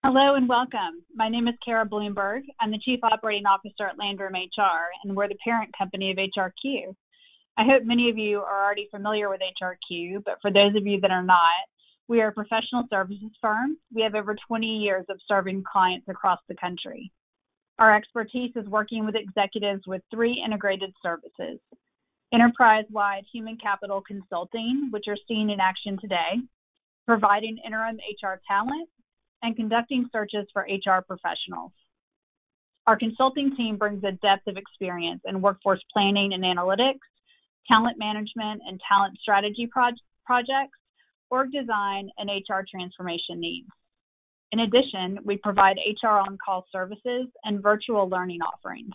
Hello and welcome. My name is Kara Bloomberg. I'm the Chief Operating Officer at Landrum HR, and we're the parent company of HRQ. I hope many of you are already familiar with HRQ, but for those of you that are not, we are a professional services firm. We have over 20 years of serving clients across the country. Our expertise is working with executives with three integrated services: enterprise-wide human capital consulting, which are seen in action today, providing interim HR talent, and conducting searches for HR professionals. Our consulting team brings a depth of experience in workforce planning and analytics, talent management and talent strategy projects, org design, and HR transformation needs. In addition, we provide HR on-call services and virtual learning offerings.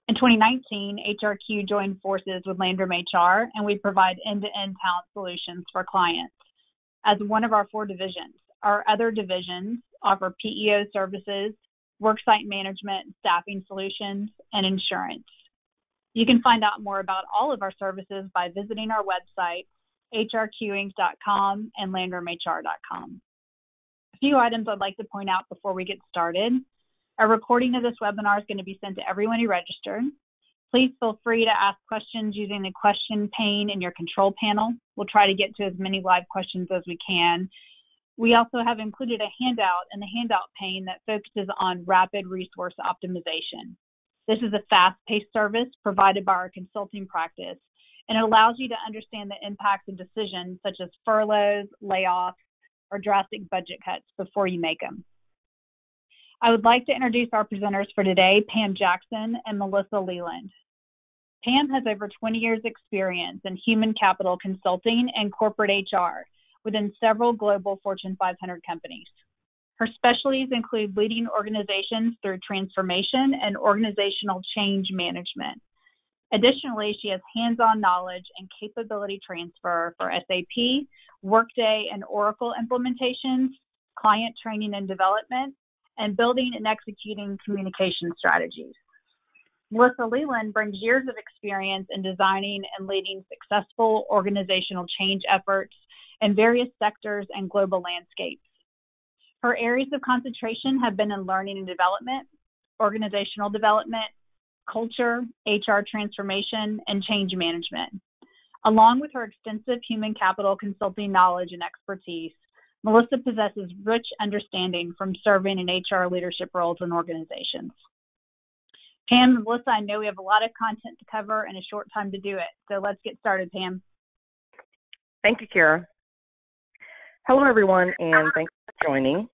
In 2019, HRQ joined forces with Landrum HR, and we provide end-to-end talent solutions for clients as one of our four divisions. Our other divisions offer PEO services, worksite management, staffing solutions, and insurance. You can find out more about all of our services by visiting our website, hrqinc.com and landrumhr.com. A few items I'd like to point out before we get started. A recording of this webinar is going to be sent to everyone who registered. Please feel free to ask questions using the question pane in your control panel. We'll try to get to as many live questions as we can. We also have included a handout in the handout pane that focuses on rapid resource optimization. This is a fast-paced service provided by our consulting practice, and it allows you to understand the impacts of decisions such as furloughs, layoffs, or drastic budget cuts before you make them. I would like to introduce our presenters for today, Pam Jackson and Melissa Leland. Pam has over 20 years experience in human capital consulting and corporate HR within several global Fortune 500 companies. Her specialties include leading organizations through transformation and organizational change management. Additionally, she has hands-on knowledge and capability transfer for SAP, Workday and Oracle implementations, client training and development, and building and executing communication strategies. Melissa Leland brings years of experience in designing and leading successful organizational change efforts in various sectors and global landscapes. Her areas of concentration have been in learning and development, organizational development, culture, HR transformation, and change management. Along with her extensive human capital consulting knowledge and expertise, Melissa possesses rich understanding from serving in HR leadership roles in organizations. Pam and Melissa, I know we have a lot of content to cover and a short time to do it, so let's get started, Pam. Thank you, Kara. Hello, everyone, and thanks for joining.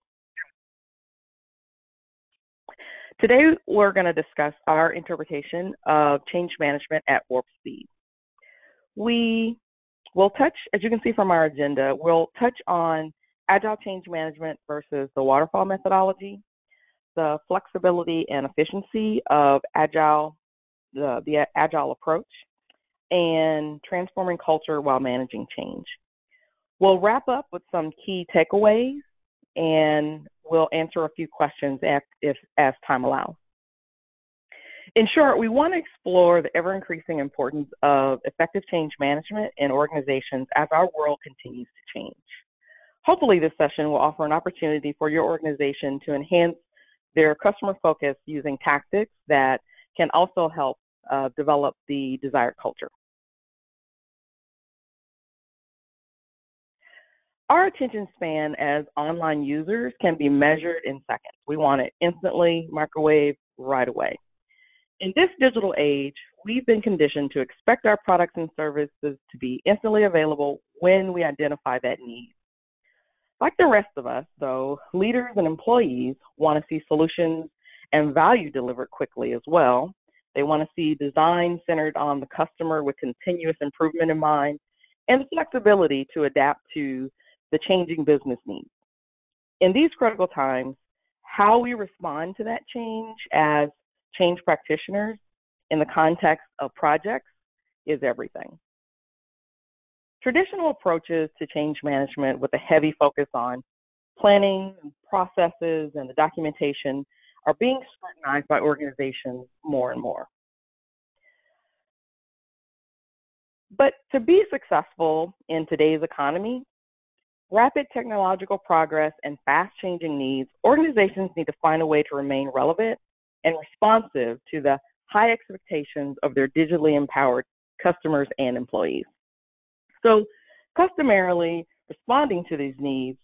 Today, we're going to discuss our interpretation of change management at warp speed. We will touch, as you can see from our agenda, we'll touch on agile change management versus the waterfall methodology, the flexibility and efficiency of agile, the agile approach, and transforming culture while managing change. We'll wrap up with some key takeaways, and we'll answer a few questions as time allows. In short, we want to explore the ever-increasing importance of effective change management in organizations as our world continues to change. Hopefully, this session will offer an opportunity for your organization to enhance their customer focus using tactics that can also help develop the desired culture. Our attention span as online users can be measured in seconds. We want it instantly, microwave, right away. In this digital age, we've been conditioned to expect our products and services to be instantly available when we identify that need. Like the rest of us, though, leaders and employees want to see solutions and value delivered quickly as well. They want to see design centered on the customer with continuous improvement in mind and the flexibility to adapt to the changing business needs. In these critical times, how we respond to that change as change practitioners in the context of projects is everything. Traditional approaches to change management with a heavy focus on planning, processes, and the documentation are being scrutinized by organizations more and more. But to be successful in today's economy, rapid technological progress and fast-changing needs, organizations need to find a way to remain relevant and responsive to the high expectations of their digitally empowered customers and employees. So, customarily, responding to these needs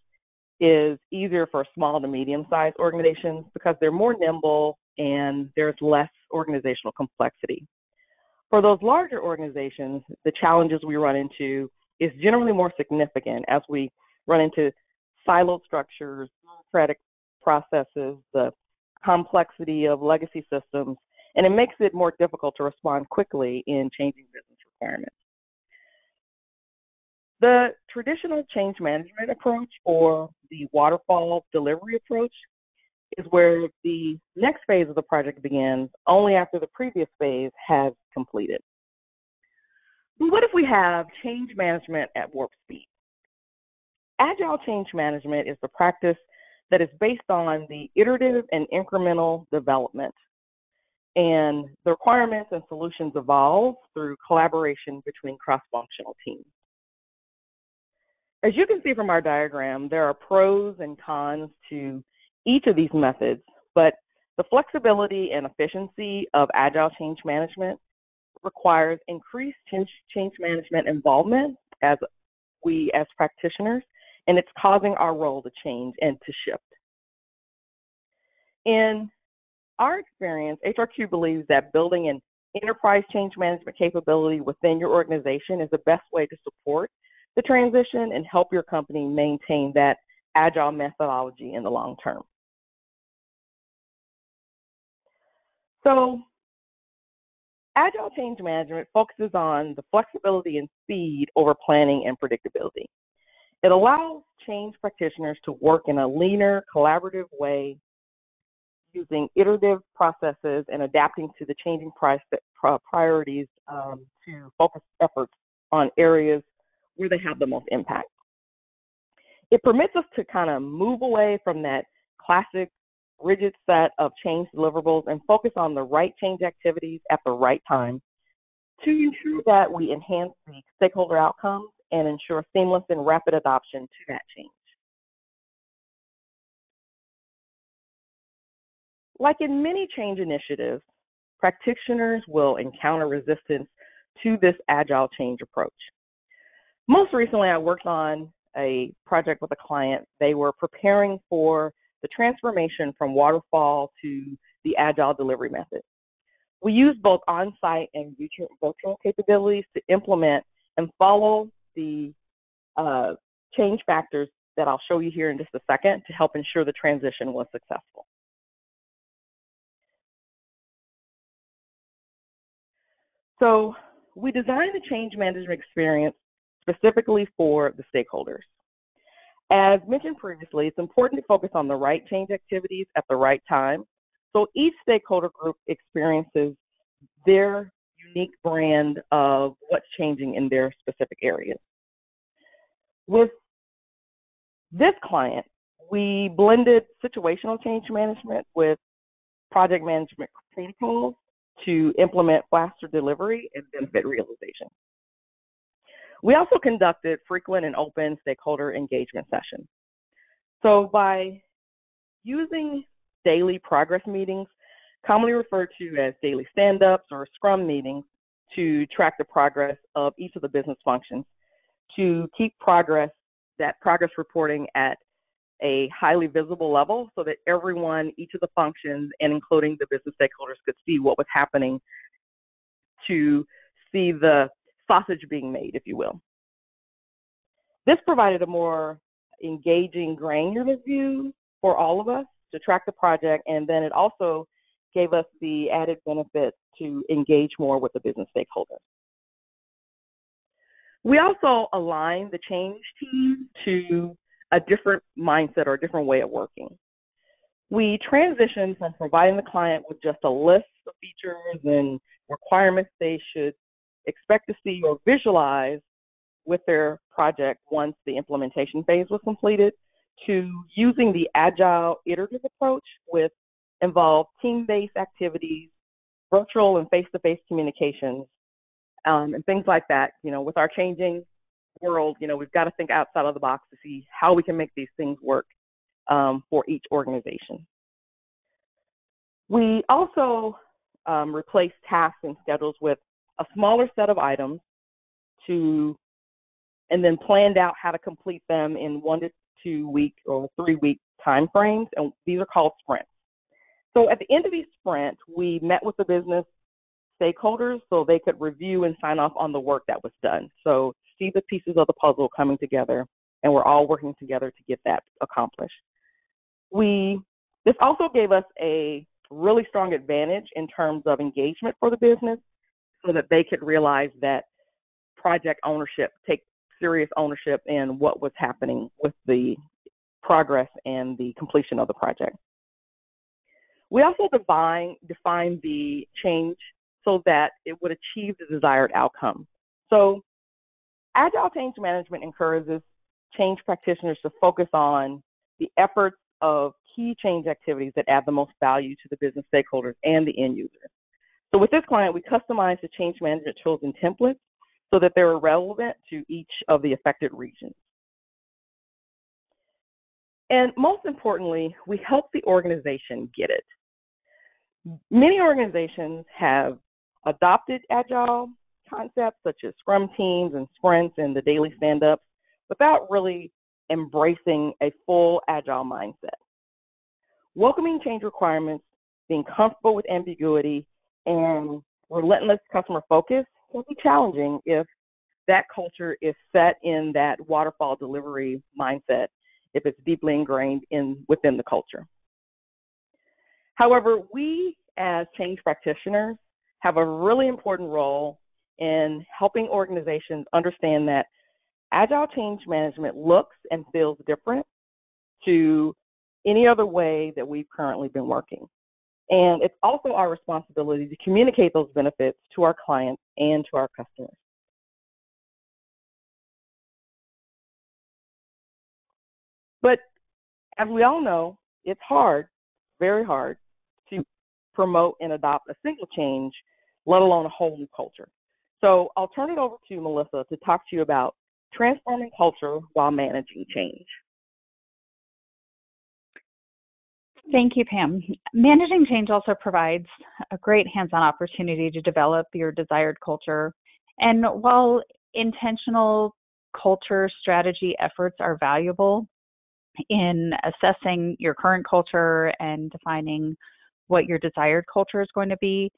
is easier for small to medium-sized organizations because they're more nimble and there's less organizational complexity. For those larger organizations, the challenges we run into is generally more significant as we run into siloed structures, bureaucratic processes, the complexity of legacy systems, and it makes it more difficult to respond quickly in changing business requirements. The traditional change management approach, or the waterfall delivery approach, is where the next phase of the project begins only after the previous phase has completed. But what if we have change management at warp speed? Agile change management is the practice that is based on the iterative and incremental development, and the requirements and solutions evolve through collaboration between cross-functional teams. As you can see from our diagram, there are pros and cons to each of these methods, but the flexibility and efficiency of agile change management requires increased change management involvement as practitioners, and it's causing our role to change and to shift. In our experience, HRQ believes that building an enterprise change management capability within your organization is the best way to support the transition and help your company maintain that agile methodology in the long term. So, agile change management focuses on the flexibility and speed over planning and predictability. It allows change practitioners to work in a leaner, collaborative way using iterative processes and adapting to the changing priorities to focus efforts on areas where they have the most impact. It permits us to kind of move away from that classic rigid set of change deliverables and focus on the right change activities at the right time to ensure that we enhance the stakeholder outcomes and ensure seamless and rapid adoption to that change. Like in many change initiatives, practitioners will encounter resistance to this agile change approach. Most recently, I worked on a project with a client. They were preparing for the transformation from waterfall to the agile delivery method. We used both on-site and virtual capabilities to implement and follow the change factors that I'll show you here in just a second to help ensure the transition was successful. So we designed the change management experience specifically for the stakeholders. As mentioned previously, it's important to focus on the right change activities at the right time, so each stakeholder group experiences their unique brand of what's changing in their specific areas. With this client, we blended situational change management with project management protocols to implement faster delivery and benefit realization. We also conducted frequent and open stakeholder engagement sessions. So by using daily progress meetings, commonly referred to as daily stand-ups or scrum meetings, to track the progress of each of the business functions, to keep that progress reporting at a highly visible level so that everyone, each of the functions, and including the business stakeholders, could see what was happening, to see the sausage being made, if you will. This provided a more engaging, granular view for all of us to track the project, and then it also gave us the added benefit to engage more with the business stakeholders. We also aligned the change team to a different mindset or a different way of working. We transitioned from providing the client with just a list of features and requirements they should expect to see or visualize with their project once the implementation phase was completed, to using the agile iterative approach with involved team-based activities, virtual and face-to-face communications, and things like that. You know, with our changing world, we've got to think outside of the box to see how we can make these things work for each organization. We also replaced tasks and schedules with a smaller set of items and then planned out how to complete them in 1 to 2 week or 3 week time frames, and these are called sprints. So at the end of each sprint, we met with the business stakeholders so they could review and sign off on the work that was done. So see the pieces of the puzzle coming together, and we're all working together to get that accomplished. This also gave us a really strong advantage in terms of engagement for the business so that they could realize that project ownership, take serious ownership in what was happening with the progress and the completion of the project. We also defined the change so that it would achieve the desired outcome. So agile change management encourages change practitioners to focus on the efforts of key change activities that add the most value to the business stakeholders and the end user. So with this client, we customized the change management tools and templates so that they were relevant to each of the affected regions. And most importantly, we help the organization get it. Many organizations have adopted agile concepts such as scrum teams and sprints and the daily stand-ups without really embracing a full agile mindset. Welcoming change requirements, being comfortable with ambiguity, and relentless customer focus can be challenging if that culture is set in that waterfall delivery mindset, if it's deeply ingrained within the culture. However, we as change practitioners have a really important role in helping organizations understand that agile change management looks and feels different to any other way that we've currently been working. And it's also our responsibility to communicate those benefits to our clients and to our customers. But as we all know, it's hard, very hard, to promote and adopt a single change, let alone a whole new culture. So I'll turn it over to Melissa to talk to you about transforming culture while managing change. Thank you, Pam. Managing change also provides a great hands-on opportunity to develop your desired culture. And while intentional culture strategy efforts are valuable in assessing your current culture and defining what your desired culture is going to be,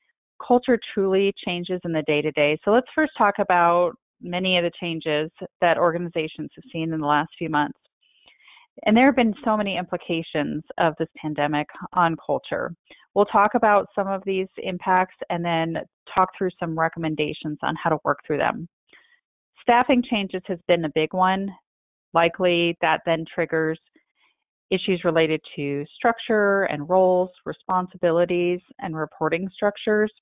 culture truly changes in the day-to-day. So let's first talk about many of the changes that organizations have seen in the last few months. And there have been so many implications of this pandemic on culture. We'll talk about some of these impacts and then talk through some recommendations on how to work through them. Staffing changes has been a big one. Likely that then triggers issues related to structure and roles, responsibilities, and reporting structures.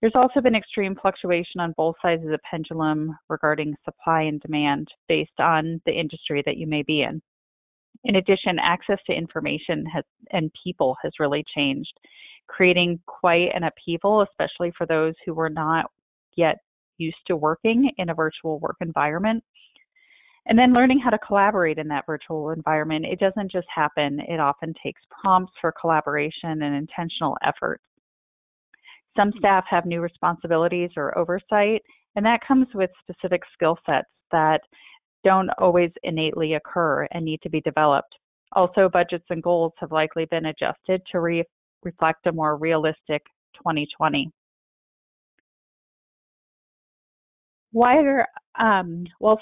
There's also been extreme fluctuation on both sides of the pendulum regarding supply and demand based on the industry that you may be in. In addition, access to information and people has really changed, creating quite an upheaval, especially for those who were not yet used to working in a virtual work environment. And then learning how to collaborate in that virtual environment. It doesn't just happen. It often takes prompts for collaboration and intentional effort. Some staff have new responsibilities or oversight, and that comes with specific skill sets that don't always innately occur and need to be developed. Also, budgets and goals have likely been adjusted to reflect a more realistic 2020. While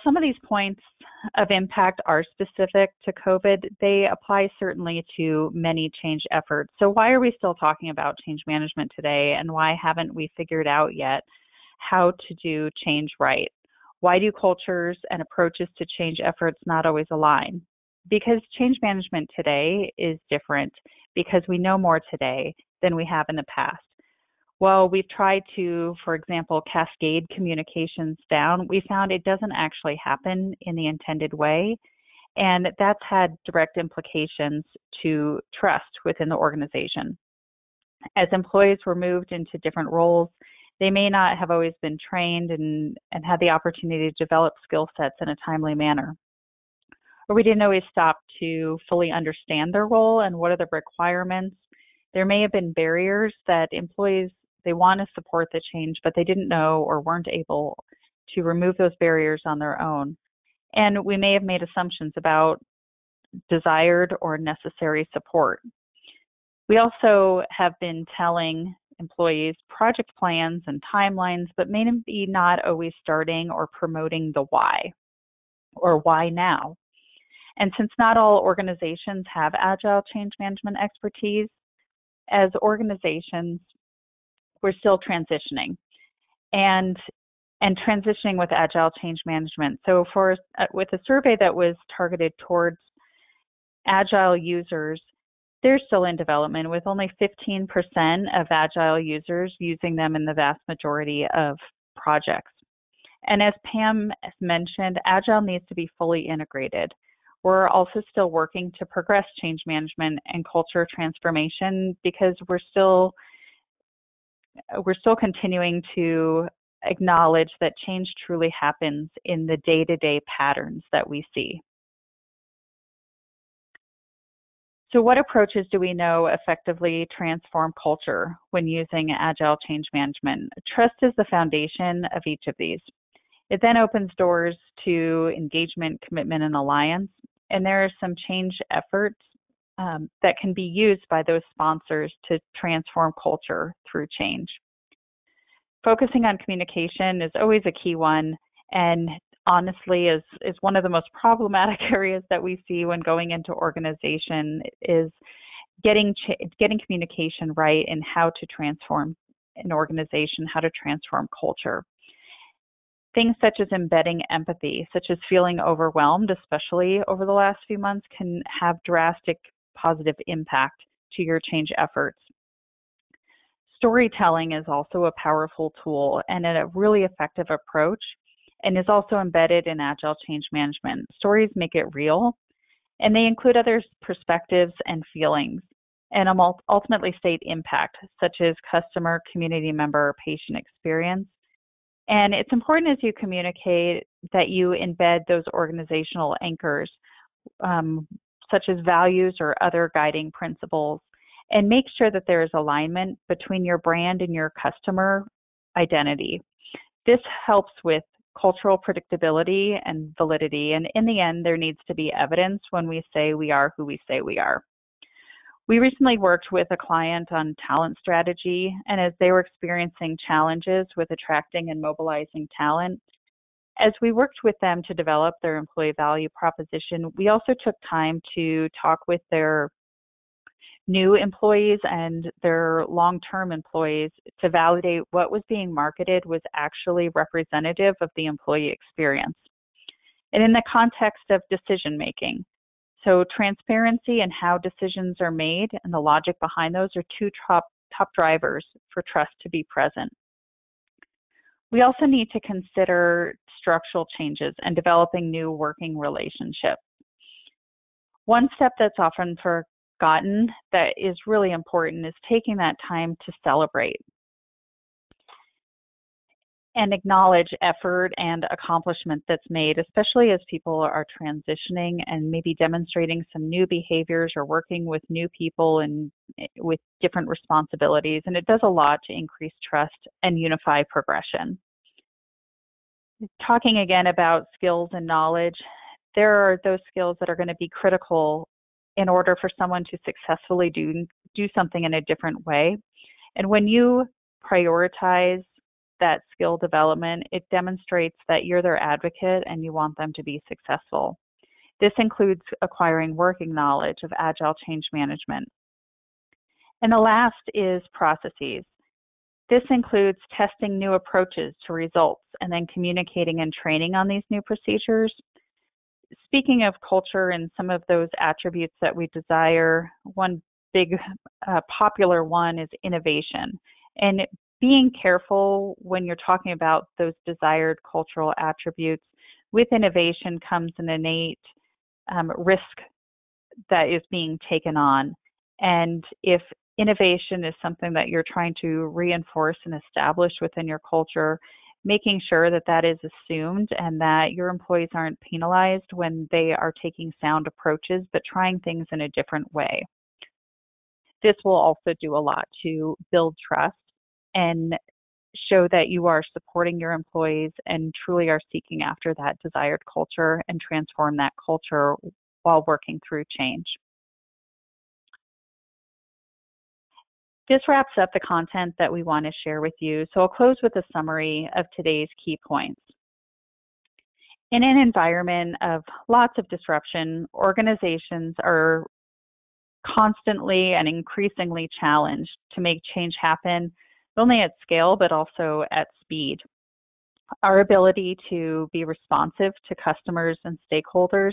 some of these points of impact are specific to COVID, they apply certainly to many change efforts. So why are we still talking about change management today, and why haven't we figured out yet how to do change right? Why do cultures and approaches to change efforts not always align? Because change management today is different because we know more today than we have in the past. While we've tried to, for example, cascade communications down, we found it doesn't actually happen in the intended way, and that's had direct implications to trust within the organization. As employees were moved into different roles, They may not have always been trained and had the opportunity to develop skill sets in a timely manner. Or we didn't always stop to fully understand their role and what are the requirements. There may have been barriers that employees, they want to support the change, but they didn't know or weren't able to remove those barriers on their own. And we may have made assumptions about desired or necessary support. We also have been telling employees project plans and timelines, but may be not always starting or promoting the why or why now. And since not all organizations have agile change management expertise, as organizations, we're still transitioning and transitioning with agile change management. So with a survey that was targeted towards agile users, they're still in development, with only 15% of agile users using them in the vast majority of projects. And as Pam mentioned, agile needs to be fully integrated. We're also still working to progress change management and culture transformation because we're still continuing to acknowledge that change truly happens in the day-to-day patterns that we see. So what approaches do we know effectively transform culture when using agile change management? Trust is the foundation of each of these. It then opens doors to engagement, commitment, and alliance. And there are some change efforts that can be used by those sponsors to transform culture through change. Focusing on communication is always a key one, and honestly is one of the most problematic areas that we see when going into organization is getting communication right and how to transform an organization, how to transform culture. Things such as embedding empathy, such as feeling overwhelmed, especially over the last few months, can have drastic positive impact to your change efforts. Storytelling is also a powerful tool and a really effective approach, and is also embedded in agile change management. Stories make it real, and they include others' perspectives and feelings, and ultimately state impact, such as customer, community member, patient experience. And it's important as you communicate that you embed those organizational anchors, such as values or other guiding principles, and make sure that there is alignment between your brand and your customer identity. This helps with cultural predictability and validity, and in the end, there needs to be evidence when we say we are who we say we are. We recently worked with a client on talent strategy, and as they were experiencing challenges with attracting and mobilizing talent, as we worked with them to develop their employee value proposition, we also took time to talk with their new employees and their long-term employees to validate what was being marketed was actually representative of the employee experience. And in the context of decision-making, so transparency and how decisions are made and the logic behind those are two top drivers for trust to be present. We also need to consider structural changes and developing new working relationships. One step that's often forgotten that is really important is taking that time to celebrate and acknowledge effort and accomplishment that's made, especially as people are transitioning and maybe demonstrating some new behaviors or working with new people and with different responsibilities. And it does a lot to increase trust and unify progression. Talking again about skills and knowledge, there are those skills that are going to be critical in order for someone to successfully do something in a different way. And when you prioritize that skill development, it demonstrates that you're their advocate and you want them to be successful. This includes acquiring working knowledge of agile change management. And the last is processes. This includes testing new approaches to results and then communicating and training on these new procedures. Speaking of culture and some of those attributes that we desire, one big popular one is innovation. And being careful when you're talking about those desired cultural attributes. With innovation comes an innate risk that is being taken on. And if innovation is something that you're trying to reinforce and establish within your culture, making sure that that is assumed and that your employees aren't penalized when they are taking sound approaches but trying things in a different way. This will also do a lot to build trust and show that you are supporting your employees and truly are seeking after that desired culture and transform that culture while working through change. This wraps up the content that we want to share with you. So I'll close with a summary of today's key points. In an environment of lots of disruption, organizations are constantly and increasingly challenged to make change happen, not only at scale, but also at speed. Our ability to be responsive to customers and stakeholders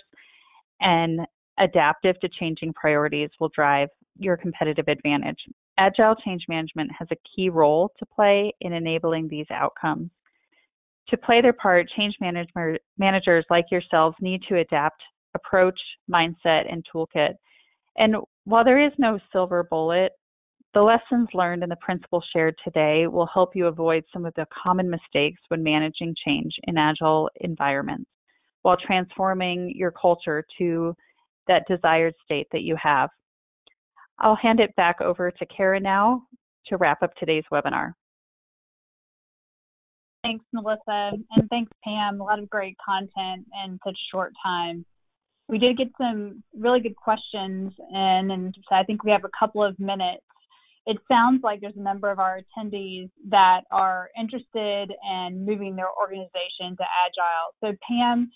and adaptive to changing priorities will drive your competitive advantage. Agile change management has a key role to play in enabling these outcomes. To play their part, change managers like yourselves need to adapt approach, mindset, and toolkit. And while there is no silver bullet, the lessons learned and the principles shared today will help you avoid some of the common mistakes when managing change in agile environments while transforming your culture to that desired state that you have. I'll hand it back over to Kara now to wrap up today's webinar. Thanks, Melissa, and thanks, Pam. A lot of great content in such a short time. We did get some really good questions in, and so I think we have a couple of minutes. It sounds like there's a number of our attendees that are interested in moving their organization to Agile. So Pam,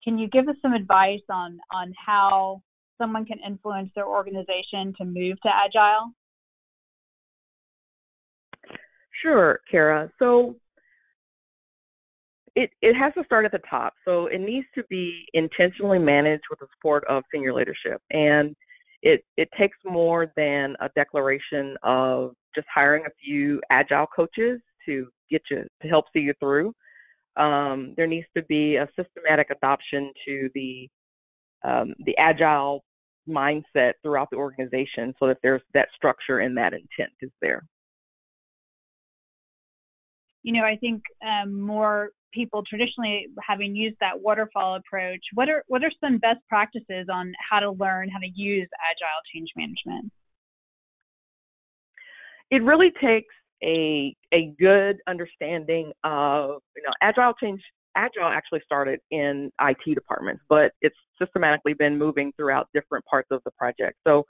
can you give us some advice on how someone can influence their organization to move to Agile? Sure, Kara. So it has to start at the top. So it needs to be intentionally managed with the support of senior leadership. And it takes more than a declaration of just hiring a few agile coaches to get you, to help see you through. There needs to be a systematic adoption to the agile mindset throughout the organization so that there's that structure and that intent is there. You know, I think more people traditionally, having used that waterfall approach, what are some best practices on how to learn how to use agile change management? It really takes a good understanding of, agile actually started in IT departments, but it's systematically been moving throughout different parts of the project. So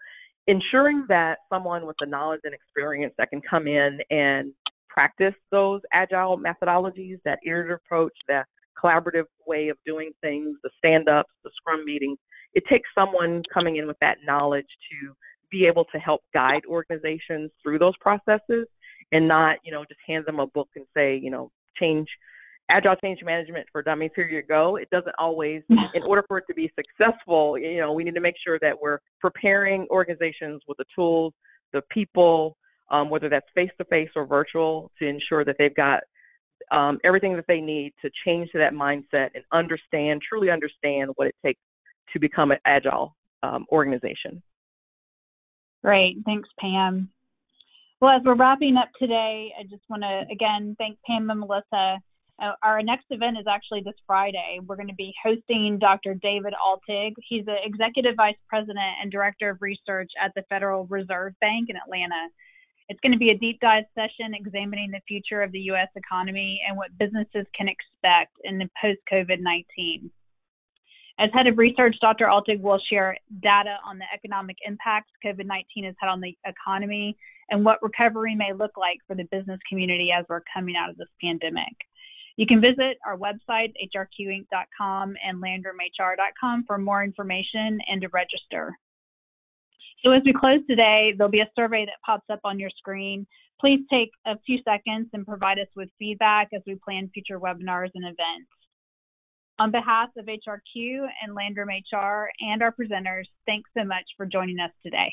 ensuring that someone with the knowledge and experience that can come in and practice those agile methodologies, that iterative approach, that collaborative way of doing things, the stand-ups, the scrum meetings, it takes someone coming in with that knowledge to be able to help guide organizations through those processes and not, just hand them a book and say, agile change management for dummies, here you go. It doesn't always, in order for it to be successful, we need to make sure that we're preparing organizations with the tools, the people, whether that's face-to-face or virtual, to ensure that they've got everything that they need to change to that mindset and truly understand what it takes to become an agile organization. Great. Thanks, Pam. Well, as we're wrapping up today, I just want to, again, thank Pam and Melissa. Our next event is actually this Friday. We're going to be hosting Dr. David Altig. He's the Executive Vice President and Director of Research at the Federal Reserve Bank in Atlanta. It's going to be a deep dive session examining the future of the U.S. economy and what businesses can expect in the post-COVID-19. As head of research, Dr. Altig will share data on the economic impacts COVID-19 has had on the economy and what recovery may look like for the business community as we're coming out of this pandemic. You can visit our website, hrqinc.com and landrumhr.com for more information and to register. So as we close today, there'll be a survey that pops up on your screen. Please take a few seconds and provide us with feedback as we plan future webinars and events. On behalf of HRQ and Landrum HR and our presenters, thanks so much for joining us today.